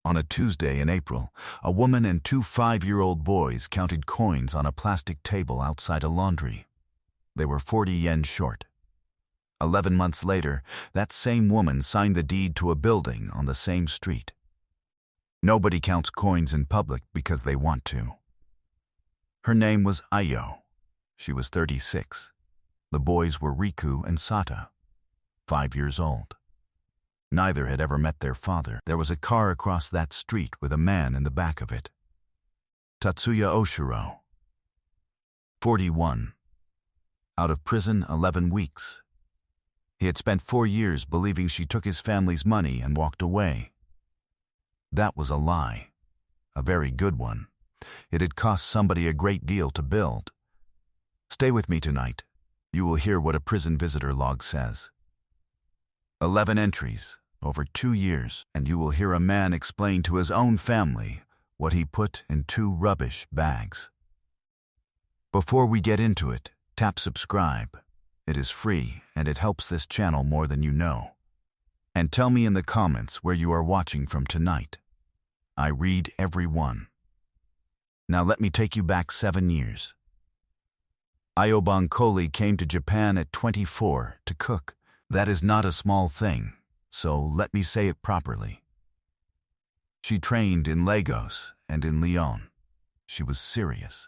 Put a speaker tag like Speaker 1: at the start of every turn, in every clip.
Speaker 1: On a Tuesday in April, a woman and two 5-year-old boys counted coins on a plastic table outside a laundry. They were 40 yen short. 11 months later, that same woman signed the deed to a building on the same street. Nobody counts coins in public because they want to. Her name was Ayo. She was 36. The boys were Riku and Sata, 5 years old. Neither had ever met their father. There was a car across that street with a man in the back of it. Tatsuya Oshiro, 41. Out of prison 11 weeks. He had spent 4 years believing she took his family's money and walked away. That was a lie, a very good one. It had cost somebody a great deal to build. Stay with me tonight. You will hear what a prison visitor log says. 11 entries, over 2 years, and you will hear a man explain to his own family what he put in 2 rubbish bags. Before we get into it, tap subscribe. It is free, and it helps this channel more than you know. And tell me in the comments where you are watching from tonight. I read every one. Now let me take you back 7 years. Ayo Bankoli came to Japan at 24 to cook. That is not a small thing, so let me say it properly. She trained in Lagos and in Lyon. She was serious.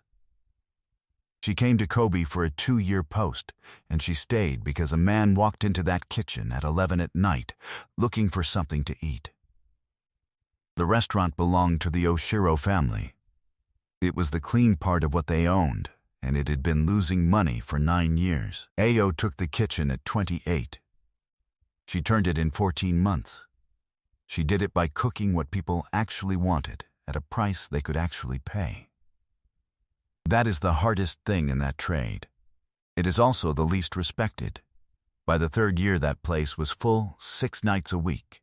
Speaker 1: She came to Kobe for a 2-year post, and she stayed because a man walked into that kitchen at 11 at night looking for something to eat. The restaurant belonged to the Oshiro family. It was the clean part of what they owned, and it had been losing money for 9 years. Ayo took the kitchen at 28. She turned it in 14 months. She did it by cooking what people actually wanted at a price they could actually pay. That is the hardest thing in that trade. It is also the least respected. By the 3rd year, that place was full 6 nights a week.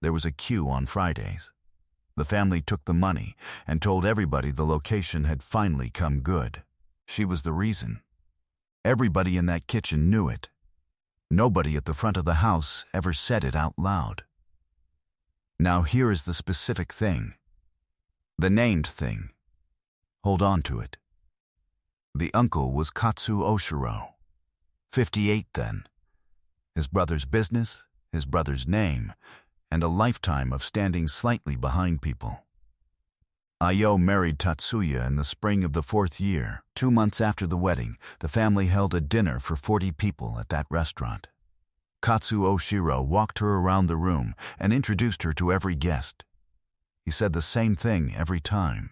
Speaker 1: There was a queue on Fridays. The family took the money and told everybody the location had finally come good. She was the reason. Everybody in that kitchen knew it. Nobody at the front of the house ever said it out loud. Now here is the specific thing. The named thing. Hold on to it. The uncle was Katsu Oshiro, 58 then. His brother's business, his brother's name, and a lifetime of standing slightly behind people. Ayo married Tatsuya in the spring of the 4th year. 2 months after the wedding, the family held a dinner for 40 people at that restaurant. Katsu Oshiro walked her around the room and introduced her to every guest. He said the same thing every time.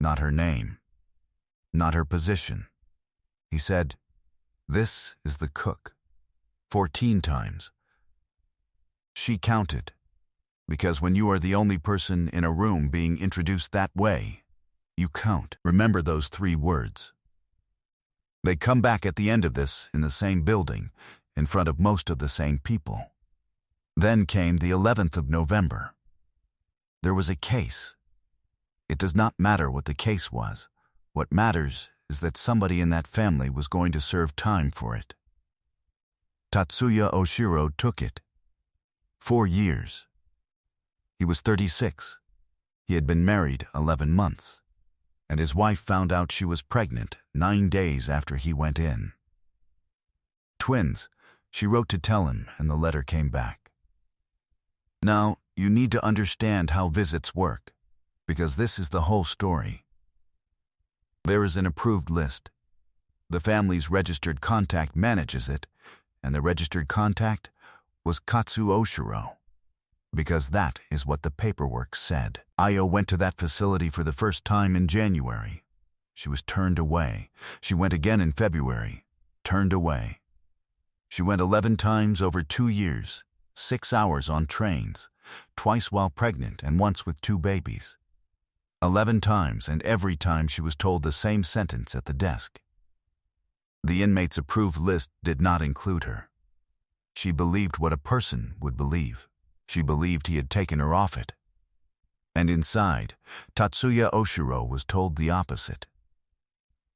Speaker 1: Not her name. Not her position. He said, "This is the cook," 14 times. She counted, because when you are the only person in a room being introduced that way, you count. Remember those 3 words. They come back at the end of this in the same building, in front of most of the same people. Then came the 11th of November. There was a case. It does not matter what the case was. What matters is that somebody in that family was going to serve time for it. Tatsuya Oshiro took it. 4 years. He was 36. He had been married 11 months, and his wife found out she was pregnant 9 days after he went in. Twins, she wrote to tell him, and the letter came back. Now, you need to understand how visits work, because this is the whole story. There is an approved list. The family's registered contact manages it, and the registered contact was Katsu Oshiro, because that is what the paperwork said. Ayo went to that facility for the first time in January. She was turned away. She went again in February, turned away. She went 11 times over 2 years, 6 hours on trains, twice while pregnant and once with 2 babies. 11 times, and every time she was told the same sentence at the desk. The inmate's approved list did not include her. She believed what a person would believe. She believed he had taken her off it. And inside, Tatsuya Oshiro was told the opposite.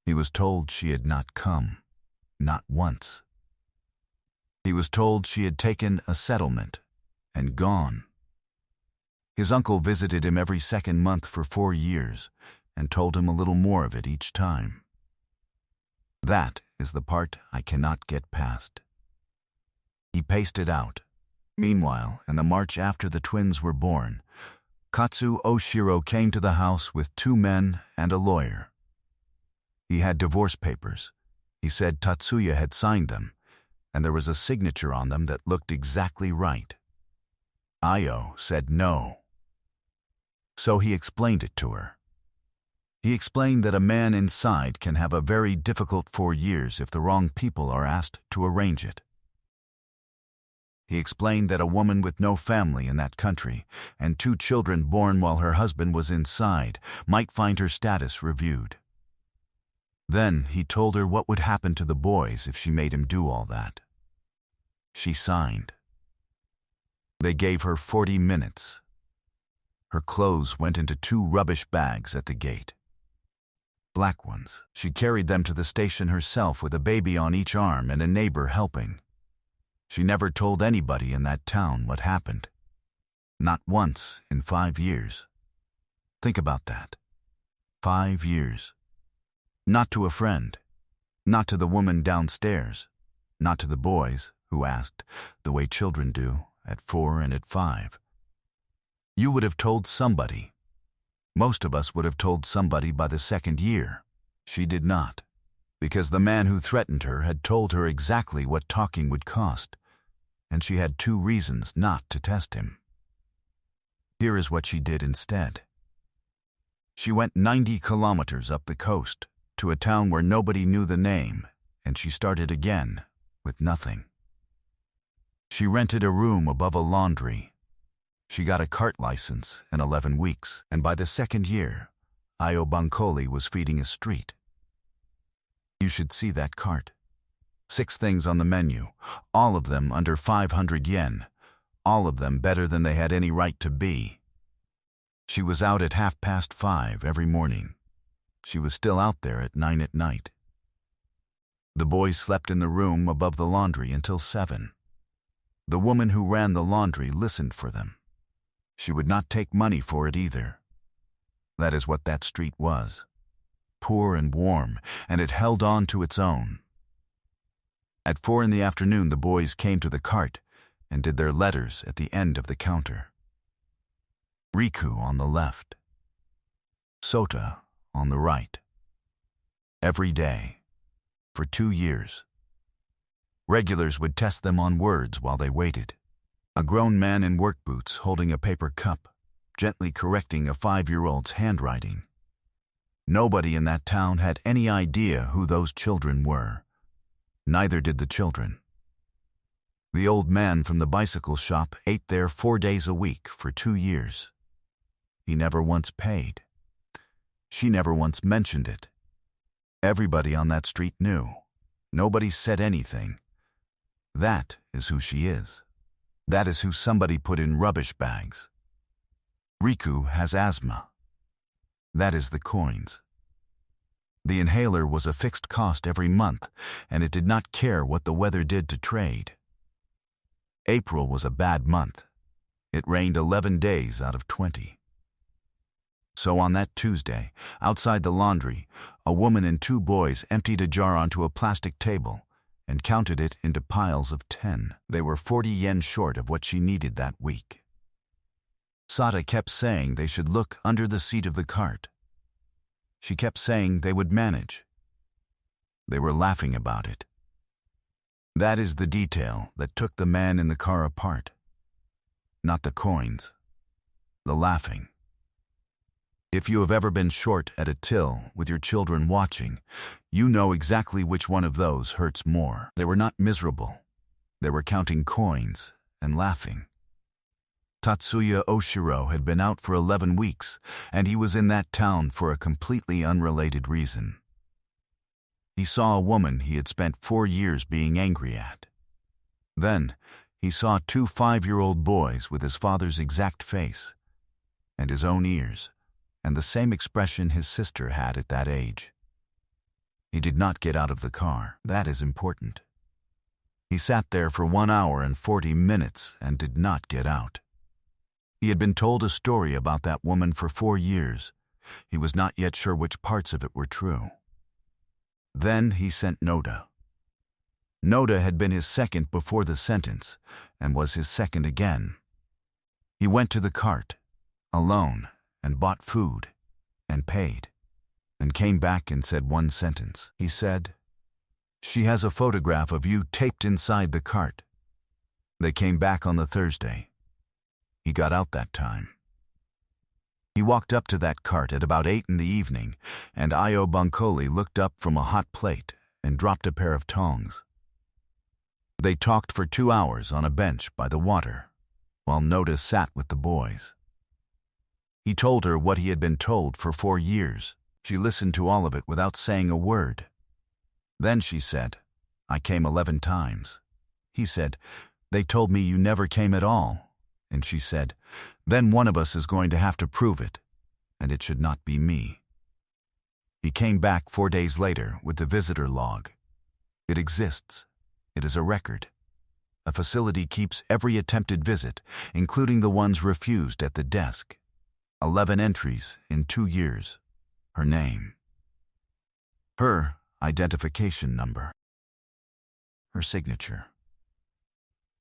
Speaker 1: He was told she had not come, not once. He was told she had taken a settlement and gone. His uncle visited him every second month for 4 years and told him a little more of it each time. That is the part I cannot get past. He paced it out. Meanwhile, in the March after the twins were born, Katsu Oshiro came to the house with 2 men and a lawyer. He had divorce papers. He said Tatsuya had signed them, and there was a signature on them that looked exactly right. Ayo said no. So he explained it to her. He explained that a man inside can have a very difficult 4 years if the wrong people are asked to arrange it. He explained that a woman with no family in that country and 2 children born while her husband was inside might find her status reviewed. Then he told her what would happen to the boys if she made him do all that. She signed. They gave her 40 minutes. Her clothes went into 2 rubbish bags at the gate. Black ones. She carried them to the station herself with a baby on each arm and a neighbor helping. She never told anybody in that town what happened. Not once in 5 years. Think about that. 5 years. Not to a friend. Not to the woman downstairs. Not to the boys, who asked, the way children do, at 4 and at 5. You would have told somebody. Most of us would have told somebody by the 2nd year. She did not, because the man who threatened her had told her exactly what talking would cost, and she had 2 reasons not to test him. Here is what she did instead. She went 90 kilometers up the coast to a town where nobody knew the name, and she started again with nothing. She rented a room above a laundry. She got a cart license in 11 weeks, and by the 2nd year, Ayo Bankoli was feeding a street. You should see that cart. 6 things on the menu, all of them under 500 yen, all of them better than they had any right to be. She was out at 5:30 every morning. She was still out there at 9 at night. The boys slept in the room above the laundry until 7. The woman who ran the laundry listened for them. She would not take money for it either. That is what that street was. Poor and warm, and it held on to its own. At 4 in the afternoon, the boys came to the cart and did their letters at the end of the counter. Riku on the left. Sota on the right. Every day. For 2 years. Regulars would test them on words while they waited. A grown man in work boots holding a paper cup, gently correcting a 5-year-old's handwriting. Nobody in that town had any idea who those children were. Neither did the children. The old man from the bicycle shop ate there 4 days a week for 2 years. He never once paid. She never once mentioned it. Everybody on that street knew. Nobody said anything. That is who she is. That is who somebody put in rubbish bags. Riku has asthma. That is the coins. The inhaler was a fixed cost every month, and it did not care what the weather did to trade. April was a bad month. It rained 11 days out of 20. So on that Tuesday, outside the laundry, a woman and 2 boys emptied a jar onto a plastic table and counted it into piles of 10. They were 40 yen short of what she needed that week. Sata kept saying they should look under the seat of the cart. She kept saying they would manage. They were laughing about it. That is the detail that took the man in the car apart. Not the coins. The laughing. If you have ever been short at a till with your children watching, you know exactly which one of those hurts more. They were not miserable. They were counting coins and laughing. Tatsuya Oshiro had been out for 11 weeks, and he was in that town for a completely unrelated reason. He saw a woman he had spent 4 years being angry at. Then, he saw 2 5-year-old boys with his father's exact face, and his own ears, and the same expression his sister had at that age. He did not get out of the car. That is important. He sat there for 1 hour and 40 minutes and did not get out. He had been told a story about that woman for 4 years. He was not yet sure which parts of it were true. Then he sent Noda. Noda had been his second before the sentence, and was his second again. He went to the cart, alone, and bought food, and paid, and came back and said one sentence. He said, "She has a photograph of you taped inside the cart." They came back on the Thursday. He got out that time. He walked up to that cart at about 8 in the evening, and Io Boncoli looked up from a hot plate and dropped a pair of tongs. They talked for 2 hours on a bench by the water, while Noda sat with the boys. He told her what he had been told for 4 years. She listened to all of it without saying a word. Then she said, "I came 11 times. He said, "They told me you never came at all." And she said, "Then one of us is going to have to prove it, and it should not be me." He came back 4 days later with the visitor log. It exists. It is a record. A facility keeps every attempted visit, including the ones refused at the desk. 11 entries in 2 years. Her name. Her identification number. Her signature.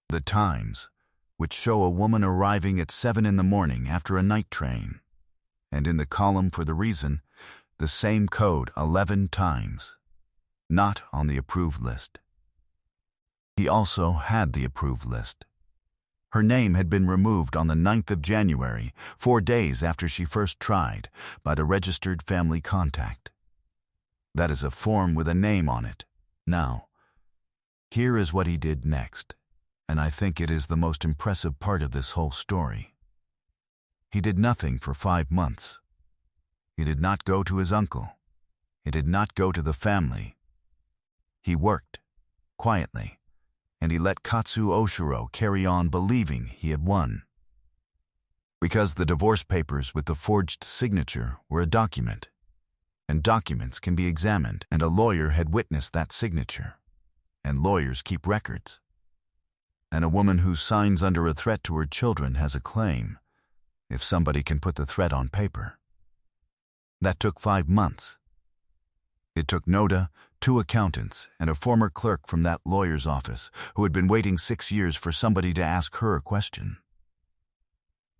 Speaker 1: The times, which show a woman arriving at 7 in the morning after a night train, and in the column for the reason, the same code 11 times, not on the approved list. He also had the approved list. Her name had been removed on the 9th of January, 4 days after she first tried, by the registered family contact. That is a form with a name on it. Now, here is what he did next, and I think it is the most impressive part of this whole story. He did nothing for 5 months. He did not go to his uncle. He did not go to the family. He worked, quietly, and he let Katsu Oshiro carry on believing he had won. Because the divorce papers with the forged signature were a document, and documents can be examined, and a lawyer had witnessed that signature, and lawyers keep records. And a woman who signs under a threat to her children has a claim, if somebody can put the threat on paper. That took 5 months. It took Noda, 2 accountants, and a former clerk from that lawyer's office who had been waiting 6 years for somebody to ask her a question.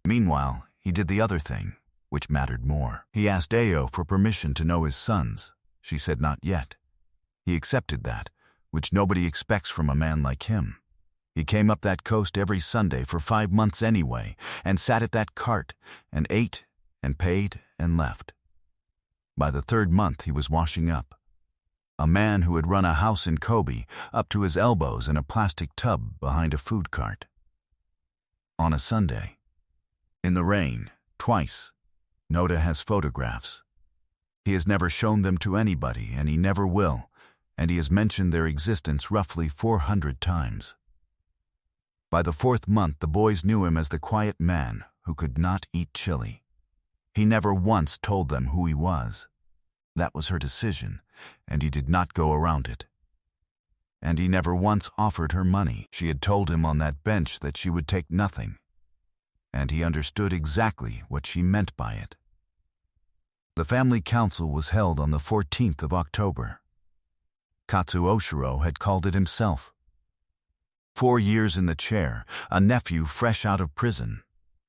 Speaker 1: Meanwhile, he did the other thing, which mattered more. He asked Ao for permission to know his sons. She said not yet. He accepted that, which nobody expects from a man like him. He came up that coast every Sunday for 5 months anyway, and sat at that cart, and ate, and paid, and left. By the 3rd month he was washing up. A man who had run a house in Kobe, up to his elbows in a plastic tub behind a food cart. On a Sunday. In the rain, twice. Noda has photographs. He has never shown them to anybody, and he never will, and he has mentioned their existence roughly 400 times. By the 4th month, the boys knew him as the quiet man who could not eat chili. He never once told them who he was. That was her decision, and he did not go around it. And he never once offered her money. She had told him on that bench that she would take nothing, and he understood exactly what she meant by it. The family council was held on the 14th of October. Katsu Oshiro had called it himself. 4 years in the chair, a nephew fresh out of prison,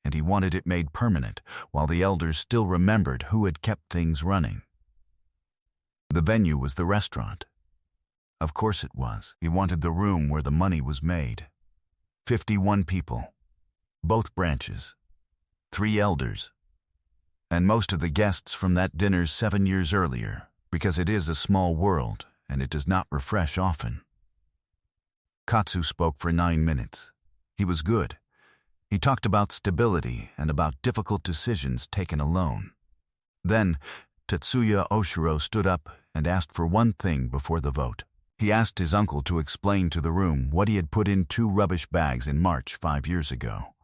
Speaker 1: and he wanted it made permanent, while the elders still remembered who had kept things running. The venue was the restaurant. Of course it was. He wanted the room where the money was made. 51 people, both branches, 3 elders, and most of the guests from that dinner 7 years earlier, because it is a small world and it does not refresh often. Katsu spoke for 9 minutes. He was good. He talked about stability and about difficult decisions taken alone. Then, Tetsuya Oshiro stood up and asked for one thing before the vote. He asked his uncle to explain to the room what he had put in 2 rubbish bags in March 5 years ago.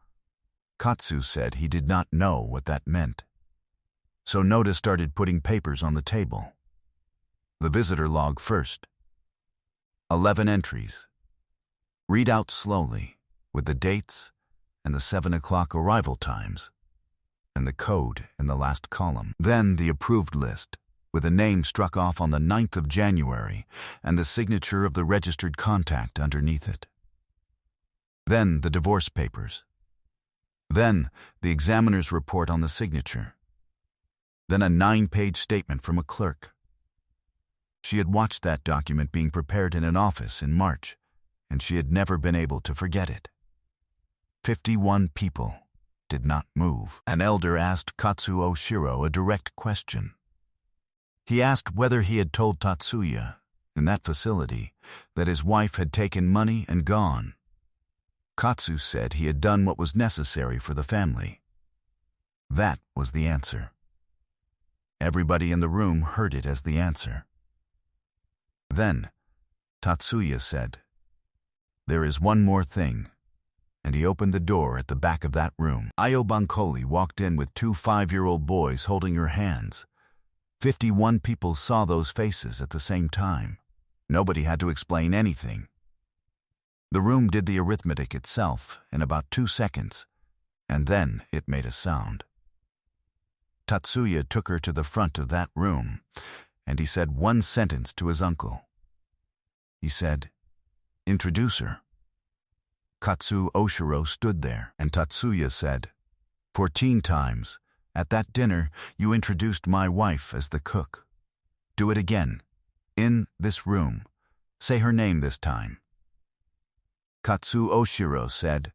Speaker 1: Katsu said he did not know what that meant. So Noda started putting papers on the table. The visitor log first. 11 entries. Read out slowly, with the dates and the 7 o'clock arrival times, and the code in the last column. Then the approved list, with a name struck off on the 9th of January and the signature of the registered contact underneath it. Then the divorce papers. Then the examiner's report on the signature. Then a 9-page statement from a clerk. She had watched that document being prepared in an office in March, and she had never been able to forget it. 51 people did not move. An elder asked Katsuo Oshiro a direct question. He asked whether he had told Tatsuya, in that facility, that his wife had taken money and gone. Katsu said he had done what was necessary for the family. That was the answer. Everybody in the room heard it as the answer. Then, Tatsuya said, "There is one more thing," and he opened the door at the back of that room. Ayo Bankoli walked in with 2 5-year-old boys holding her hands. 51 people saw those faces at the same time. Nobody had to explain anything. The room did the arithmetic itself in about 2 seconds, and then it made a sound. Tatsuya took her to the front of that room, and he said one sentence to his uncle. He said, "Introduce her." Katsu Oshiro stood there, and Tatsuya said, "14 times. At that dinner, you introduced my wife as the cook. Do it again. In this room. Say her name this time." Katsu Oshiro said,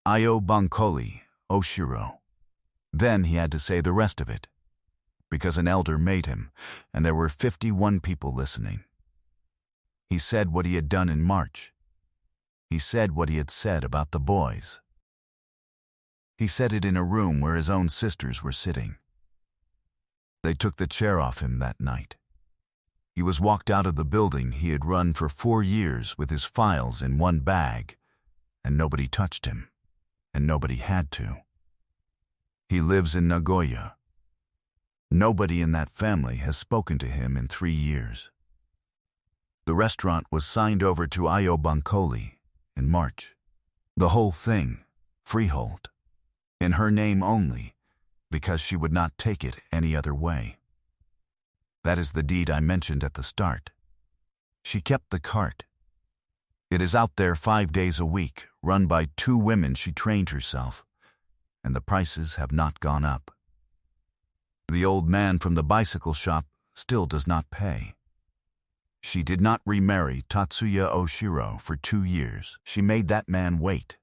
Speaker 1: "Ayo Bankoli Oshiro." Then he had to say the rest of it, because an elder made him, and there were 51 people listening. He said what he had done in March. He said what he had said about the boys. He said it in a room where his own sisters were sitting. They took the chair off him that night. He was walked out of the building he had run for 4 years with his files in one bag, and nobody touched him, and nobody had to. He lives in Nagoya. Nobody in that family has spoken to him in 3 years. The restaurant was signed over to Ayo Bankoli in March. The whole thing, freehold, in her name only, because she would not take it any other way. That is the deed I mentioned at the start. She kept the cart. It is out there 5 days a week, run by 2 women she trained herself, and the prices have not gone up. The old man from the bicycle shop still does not pay. She did not remarry Tatsuya Oshiro for 2 years. She made that man wait,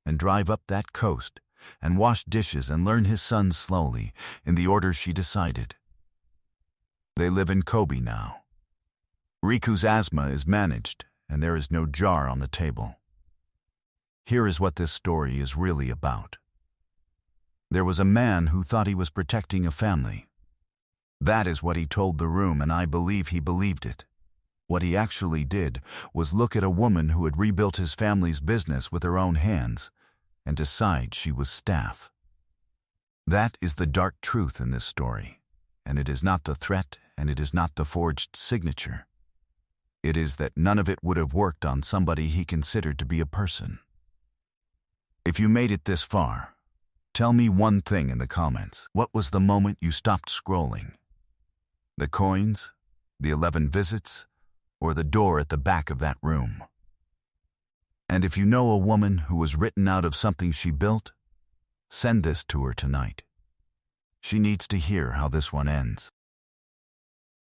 Speaker 1: and drive up that coast, and wash dishes and learn his sons slowly, in the order she decided. They live in Kobe now. Riku's asthma is managed, and there is no jar on the table. Here is what this story is really about. There was a man who thought he was protecting a family. That is what he told the room, and I believe he believed it. What he actually did was look at a woman who had rebuilt his family's business with her own hands and decide she was staff. That is the dark truth in this story, and it is not the threat, and it is not the forged signature. It is that none of it would have worked on somebody he considered to be a person. If you made it this far, tell me one thing in the comments. What was the moment you stopped scrolling? The coins, the 11 visits, or the door at the back of that room? And if you know a woman who was written out of something she built, send this to her tonight. She needs to hear how this one ends.